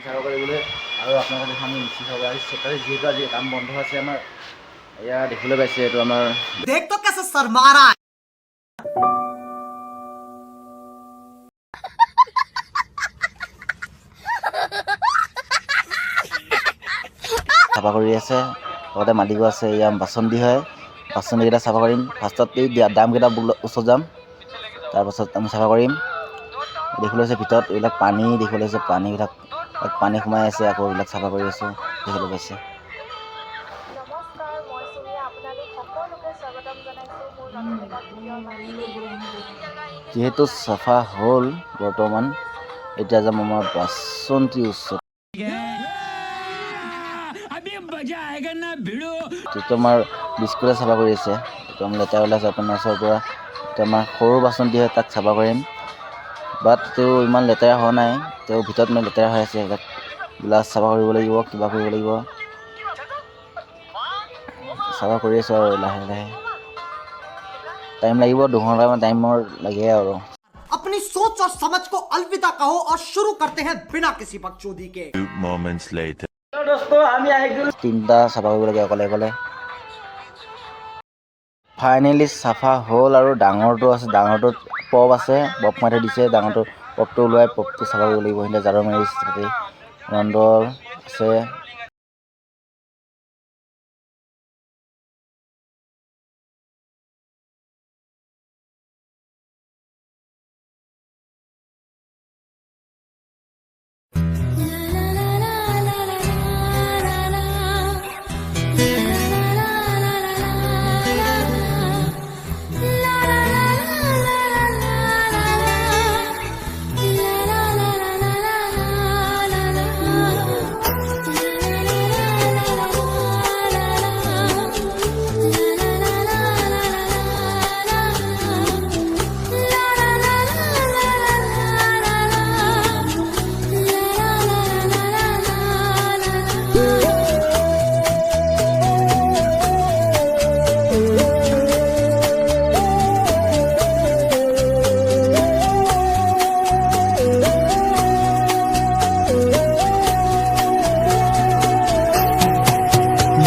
চাফা কৰিবলৈ আৰু আপোনালোকে দেখা আমি মিস্ত্ৰী চাব আহিছোঁ চৰকাৰী যিহেতু আজি কাম বন্ধ আছে আমাৰ এয়া দেখিবলৈ পাইছে এইটো আমাৰ দেখ তো কেসে সৰ মাৰা চাফা কৰি আছে লগতে মালিকো আছে এয়া বাচন দি হয় বাচন দিকেইটা চাফা কৰিম ফাৰ্ষ্টত এই দামকেইটা ওচৰত যাম তাৰপাছত আমি চাফা কৰিম দেখিবলৈ পাইছে ভিতৰত এইবিলাক পানী দেখিবলৈ পাইছে পানীবিলাক পানী সোমাই আছে আকৌ এইবিলাক চাফা কৰি আছোঁ দেখিবলৈ পাইছে নমস্কাৰ মই সুমিয়া আপোনালোক সকলোকে স্বাগতম জনাইছোঁ মোৰ নতুন এটা ভিডিঅ'ৰ মাজত যিহেতু চাফা হ'ল বৰ্তমান এতিয়া যাম আমাৰ বাচন্তি উৎসৱ যিটো আমাৰ বিস্কুটে চাফা কৰি আছে এইটো আমি লেতেৰা ওলাইছে আপোনাৰ ওচৰৰ পৰা এতিয়া আমাৰ সৰু বাচন্তি হয় তাক চাফা কৰিম বাট তেওঁ ইমান লেতেৰা হোৱা নাই তেওঁ ভিতৰত ইমান লেতেৰা হৈ আছে সেইবিলাক গিলাচ চাফা কৰিব লাগিব কিবা কৰিব লাগিব চাফা কৰি আছোঁ আৰু লাহে লাহে টাইম লাগিব 2 ঘণ্টামান টাইমৰ লাগে আৰু अपनी सोच और समझ को अलविदा कहो और शुरू करते हैं बिना किसी बकचोदी के moments later. তিনিটা চাফা কৰিব লাগে অকলে অকলে ফাইনেলি চাফা হ'ল আৰু ডাঙৰটো আছে ডাঙৰটোত পপ আছে পপ মাৰি দিছে ডাঙৰটো পপটো ওলোৱাই পপটো চাফা কৰিব লাগিব সিহঁতে জাৰু মাৰি দিছে তাতে ৰন্ধৰ আছে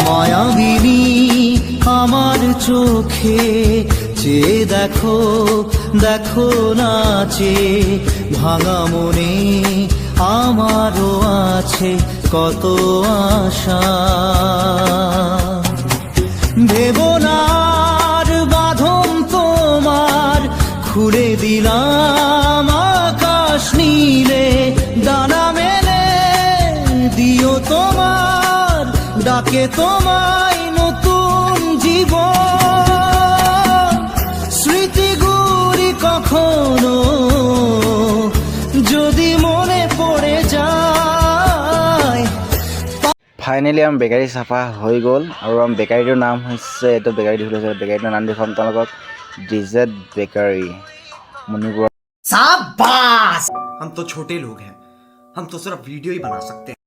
মায়াবিনী আমার চোখে চেয়ে দেখো দেখো নাচে ভাঙা মনে আমারও আছে কত আশা ভেবনার বাঁধন তোমার খুলে দিলাম আকাশ নীলে ডানা মেলে দিও তোমার ডাকে তোমায় নতুন জীবন স্মৃতিগুলি কখনো যদি মনে পড়ে যায় ফাইনেলি আমাৰ বেকাৰী চাফা হৈ গ'ল আৰু আমাৰ বেকাৰীটোৰ নাম হৈছে এইটো বেকাৰী দেখিবলৈ বেকাৰীটোৰ নাম দেখুৱাম তেওঁলোকক ডিজেট বেকাৰী মণিপুৰ शाबाश हम तो छोटे लोग हैं हम तो सिर्फ वीडियो ही बना सकते हैं